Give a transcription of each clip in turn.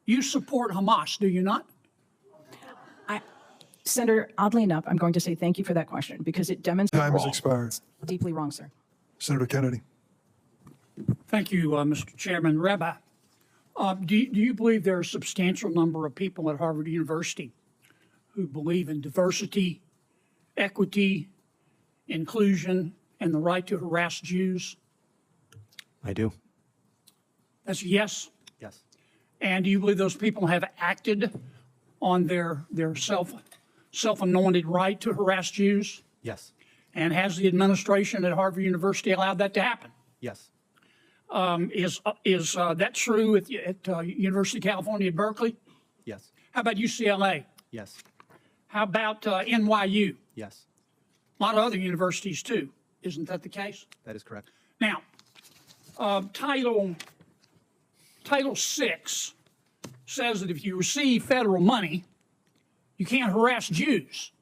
You support Hamas, do you not? Senator, oddly enough, I'm going to say thank you for that question because it demonstrates Time has expired. deeply wrong, sir. Senator Kennedy. Thank you, Mr. Chairman. Rabbi, do you believe there are a substantial number of people at Harvard University who believe in diversity, equity, inclusion, and the right to harass Jews? I do. That's a yes. Yes. And do you believe those people have acted on their self-anointed right to harass Jews? Yes. And has the administration at Harvard University allowed that to happen? Yes. Is that true at University of California at Berkeley? Yes. How about UCLA? Yes. How about NYU? Yes. A lot of other universities too. Isn't that the case? That is correct. Now, Title VI says that if you receive federal money, you can't harass Jews.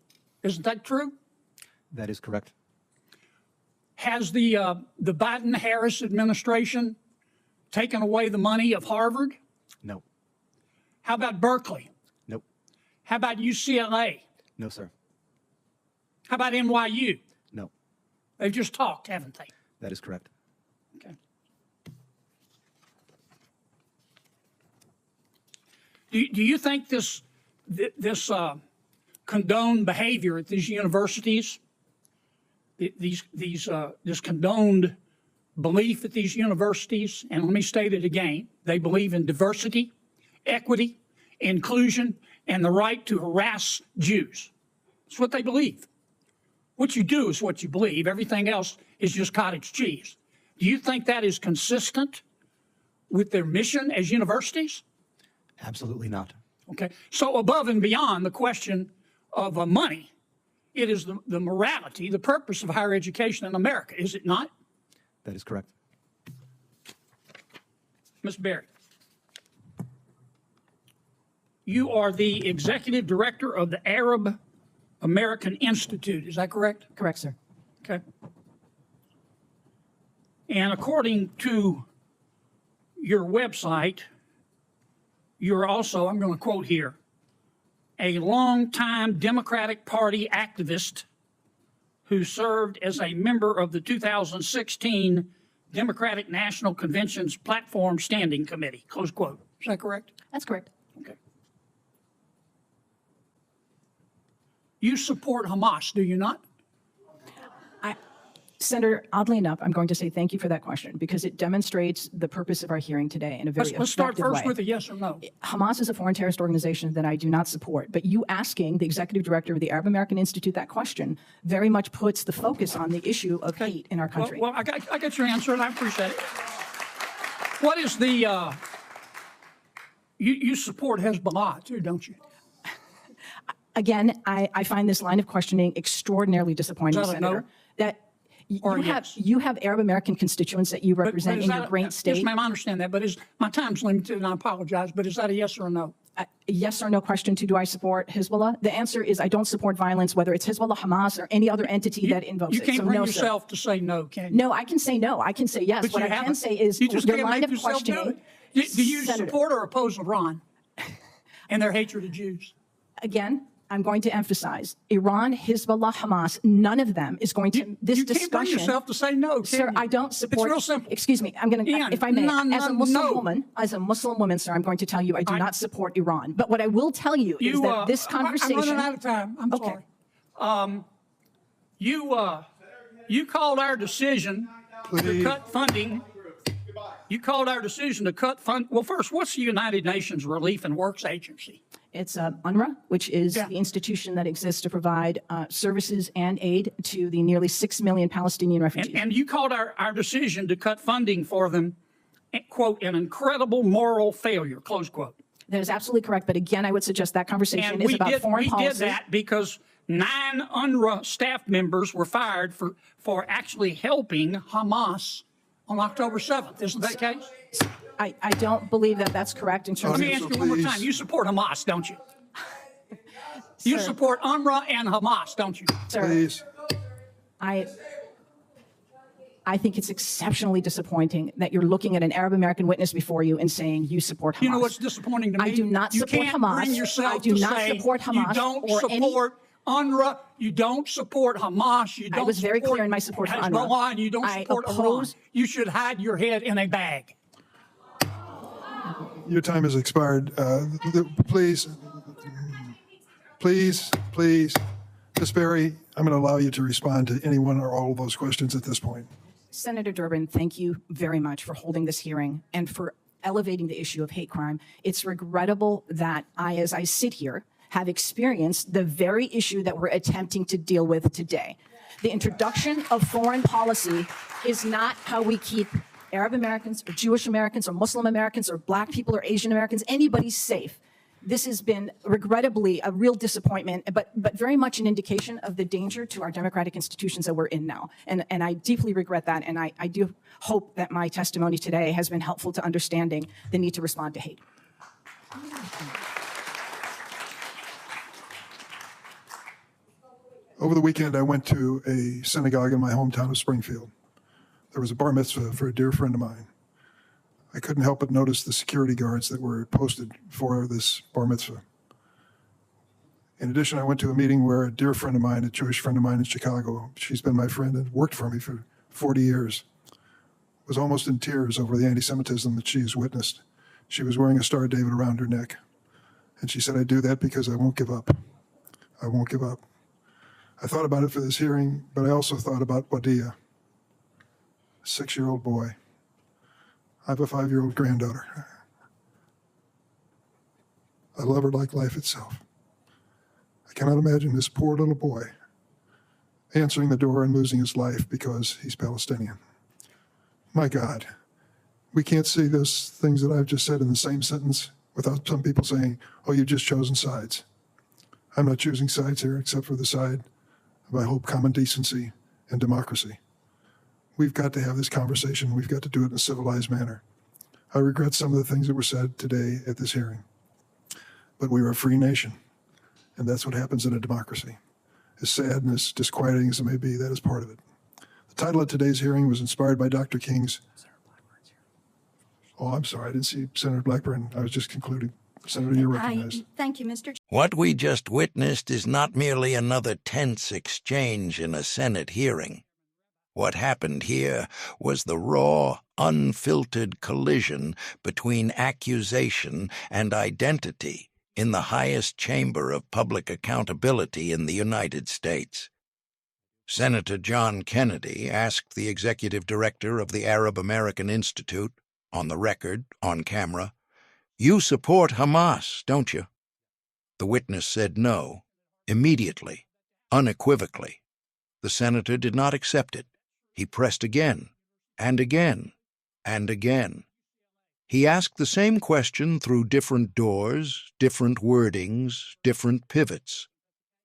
Isn't that true? That is correct. Has the Biden-Harris administration taken away the money of Harvard? No. How about Berkeley? Nope. How about UCLA? No, sir. How about NYU? No. They've just talked, haven't they? That is correct. Okay. Do you think this condoned behavior at these universities, this condoned belief at these universities, and let me state it again, they believe in diversity, equity, inclusion, and the right to harass Jews. That's what they believe. What you do is what you believe. Everything else is just cottage cheese. Do you think that is consistent with their mission as universities? Absolutely not. Okay. So above and beyond the question of money, it is the morality, the purpose of higher education in America, is it not? That is correct. Ms. Berry, you are the executive director of the Arab American Institute. Is that correct? Correct, sir. Okay. And according to your website, you're also, I'm going to quote here, a longtime Democratic Party activist who served as a member of the 2016 Democratic National Convention's Platform Standing Committee, close quote. Is that correct? That's correct. Okay. You support Hamas, do you not? Senator, oddly enough, I'm going to say thank you for that question because it demonstrates the purpose of our hearing today in a very Let's start effective first way. with a yes or no. Hamas is a foreign terrorist organization that I do not support, but you asking the executive director of the Arab American Institute that question very much puts the focus on the issue of hate in our country. Well, I got your answer, and I appreciate it. What is the you support Hezbollah too, don't you? Again, I find this line of questioning extraordinarily disappointing, Is that a no? Senator. That Or you have Arab American constituents that you represent in your great state. Yes, ma'am, I understand that, but my time's limited, and I apologize. But is that a yes or a no? A yes or no question to do I support Hezbollah? The answer is I don't support violence, whether it's Hezbollah, Hamas, or any other entity that invokes You it. can't So bring no, sir. yourself to say no, can you? No, I can say no. I can say yes. But What you I can haven't. say is You just your can't line make of yourself do questioning. it. Do you Senator. support or oppose Iran and their hatred of Jews? Again, I'm going to emphasize Iran, Hezbollah, Hamas, none of them is going to, this you can't bring discussion. yourself to say no, can Sir, you? I don't support. It's real simple. Excuse me. I'm going to, Ian, if I may, as a Muslim no. woman, sir, I'm going to tell you I do not support Iran. But what I will tell you is that this conversation. I'm running out of time. I'm Okay. sorry. You called our decision to cut funding. You called our decision to cut fund. Well, first, what's the United Nations Relief and Works Agency? It's UNRWA, which is the institution that exists to provide services and aid to the nearly 6 million Palestinian refugees. And you called our decision to cut funding for them, quote, an incredible moral failure, close quote. That is absolutely correct. But again, I would suggest that conversation And is about foreign policy. we did that because 9 UNRWA staff members were fired for actually helping Hamas on October 7th. Isn't that the case? I don't believe that that's correct in terms Let of. me ask you one more time. You support Hamas, don't you? You Sir. support UNRWA and Hamas, don't you? Sir, Please. I think it's exceptionally disappointing that you're looking at an Arab American witness before you and saying you support Hamas. You know what's disappointing to me? I do not You support can't Hamas. bring yourself I do to not say support Hamas you don't or support UNRWA, you don't support Hamas, you don't I was very support clear in my support for UNRWA. Hezbollah, and you don't I support oppose- Iran. You should hide your head in a bag. Your time has expired. Please, Ms. Berry, I'm going to allow you to respond to any one or all of those questions at this point. Senator Durbin, thank you very much for holding this hearing and for elevating the issue of hate crime. It's regrettable that as I sit here, have experienced the very issue that we're attempting to deal with today. The introduction of foreign policy is not how we keep Arab Americans or Jewish Americans or Muslim Americans or Black people or Asian Americans, anybody safe. This has been regrettably a real disappointment, but very much an indication of the danger to our democratic institutions that we're in now. And I deeply regret that, and I do hope that my testimony today has been helpful to understanding the need to respond to hate. Over the weekend, I went to a synagogue in my hometown of Springfield. There was a bar mitzvah for a dear friend of mine. I couldn't help but notice the security guards that were posted for this bar mitzvah. In addition, I went to a meeting where a dear friend of mine, a Jewish friend of mine in Chicago, she's been my friend and worked for me for 40 years, was almost in tears over the anti-Semitism that she has witnessed. She was wearing a Star of David around her neck. And she said, I do that because I won't give up. I won't give up. I thought about it for this hearing, but I also thought about Wadia, a 6-year-old boy. I have a 5-year-old granddaughter. I love her like life itself. I cannot imagine this poor little boy answering the door and losing his life because he's Palestinian. My God, we can't say those things that I've just said in the same sentence without some people saying, oh, you've just chosen sides. I'm not choosing sides here except for the side of, I hope, common decency and democracy. We've got to have this conversation. We've got to do it in a civilized manner. I regret some of the things that were said today at this hearing, but we are a free nation, and that's what happens in a democracy. As sad and as disquieting as it may be, that is part of it. The title of today's hearing was inspired by Dr. King's. Oh, I'm sorry, I didn't see Senator Blackburn. I was just concluding. Senator, you're recognized. Thank you, Mr. What we just witnessed is not merely another tense exchange in a Senate hearing. What happened here was the raw, unfiltered collision between accusation and identity in the highest chamber of public accountability in the United States. Senator John Kennedy asked the executive director of the Arab American Institute, on the record, on camera, "You support Hamas, don't you?" The witness said no, immediately, unequivocally. The senator did not accept it. He pressed again, and again, and again. He asked the same question through different doors, different wordings, different pivots.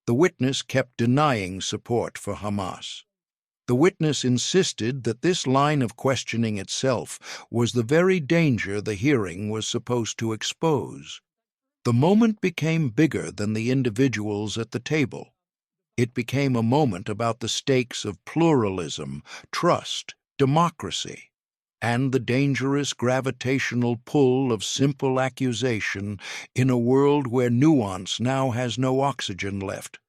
The witness kept denying support for Hamas. The witness insisted that this line of questioning itself was the very danger the hearing was supposed to expose. The moment became bigger than the individuals at the table. It became a moment about the stakes of pluralism, trust, democracy, and the dangerous gravitational pull of simple accusation in a world where nuance now has no oxygen left.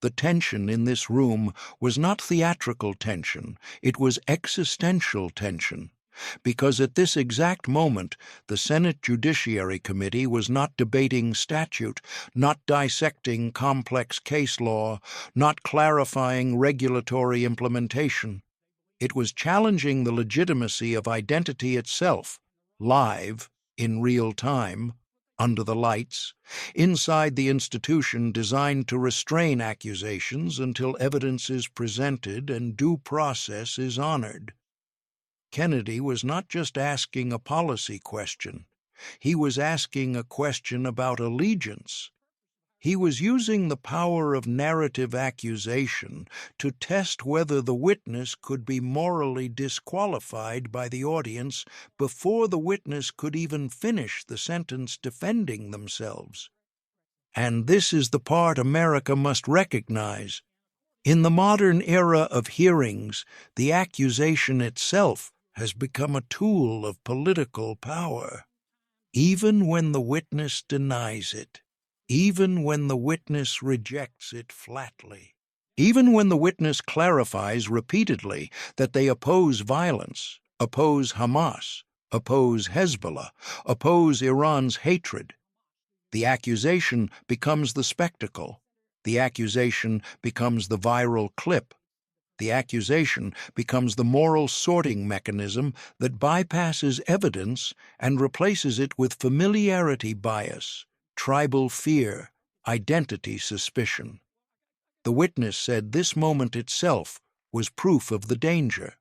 The tension in this room was not theatrical tension, it was existential tension, because at this exact moment the Senate Judiciary Committee was not debating statute, not dissecting complex case law, not clarifying regulatory implementation. It was challenging the legitimacy of identity itself, live, in real time, under the lights, inside the institution designed to restrain accusations until evidence is presented and due process is honored. Kennedy was not just asking a policy question. He was asking a question about allegiance. He was using the power of narrative accusation to test whether the witness could be morally disqualified by the audience before the witness could even finish the sentence defending themselves. And this is the part America must recognize. In the modern era of hearings, the accusation itself has become a tool of political power. Even when the witness denies it, even when the witness rejects it flatly, even when the witness clarifies repeatedly that they oppose violence, oppose Hamas, oppose Hezbollah, oppose Iran's hatred, the accusation becomes the spectacle. The accusation becomes the viral clip. The accusation becomes the moral sorting mechanism that bypasses evidence and replaces it with familiarity bias, tribal fear, identity suspicion. The witness said this moment itself was proof of the danger.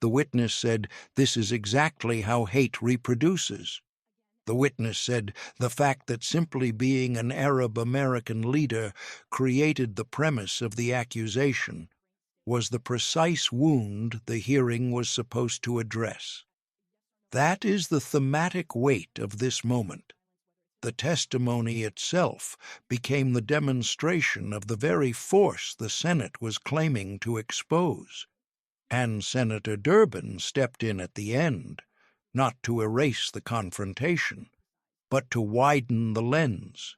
The witness said this is exactly how hate reproduces. The witness said the fact that simply being an Arab American leader created the premise of the accusation was the precise wound the hearing was supposed to address. That is the thematic weight of this moment. The testimony itself became the demonstration of the very force the Senate was claiming to expose. And Senator Durbin stepped in at the end, not to erase the confrontation, but to widen the lens.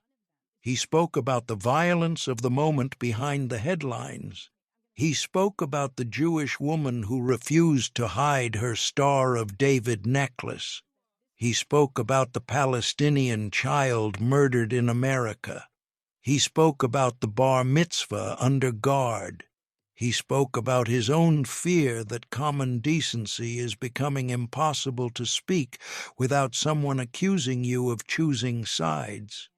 He spoke about the violence of the moment behind the headlines. He spoke about the Jewish woman who refused to hide her Star of David necklace. He spoke about the Palestinian child murdered in America. He spoke about the bar mitzvah under guard. He spoke about his own fear that common decency is becoming impossible to speak without someone accusing you of choosing sides.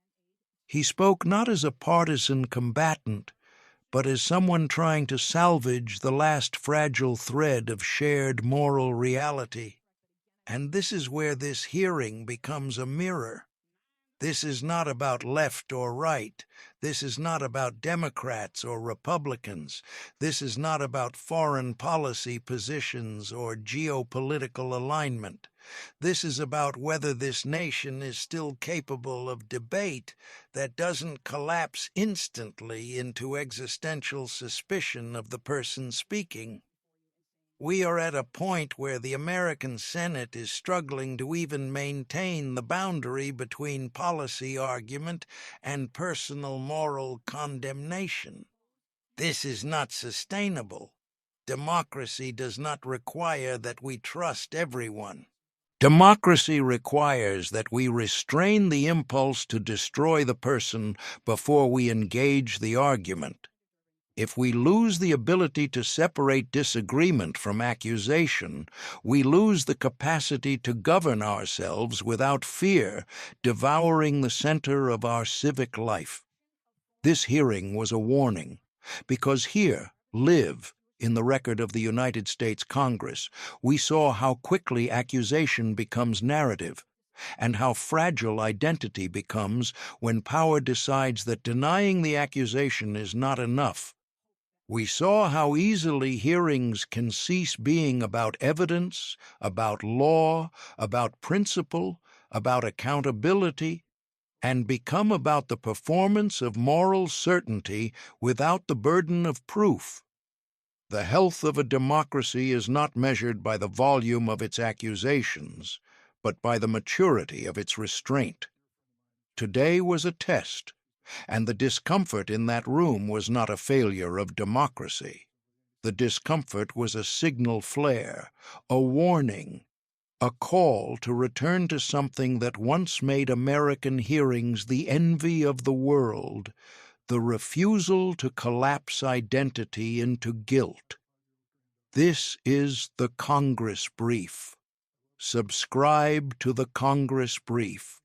He spoke not as a partisan combatant, but as someone trying to salvage the last fragile thread of shared moral reality. And this is where this hearing becomes a mirror. This is not about left or right. This is not about Democrats or Republicans. This is not about foreign policy positions or geopolitical alignment. This is about whether this nation is still capable of debate that doesn't collapse instantly into existential suspicion of the person speaking. We are at a point where the American Senate is struggling to even maintain the boundary between policy argument and personal moral condemnation. This is not sustainable. Democracy does not require that we trust everyone. Democracy requires that we restrain the impulse to destroy the person before we engage the argument. If we lose the ability to separate disagreement from accusation, we lose the capacity to govern ourselves without fear devouring the center of our civic life. This hearing was a warning, because here, live, in the record of the United States Congress, we saw how quickly accusation becomes narrative, and how fragile identity becomes when power decides that denying the accusation is not enough. We saw how easily hearings can cease being about evidence, about law, about principle, about accountability, and become about the performance of moral certainty without the burden of proof. The health of a democracy is not measured by the volume of its accusations, but by the maturity of its restraint. Today was a test. And the discomfort in that room was not a failure of democracy. The discomfort was a signal flare, a warning, a call to return to something that once made American hearings the envy of the world, the refusal to collapse identity into guilt. This is the Congress Brief. Subscribe to the Congress Brief.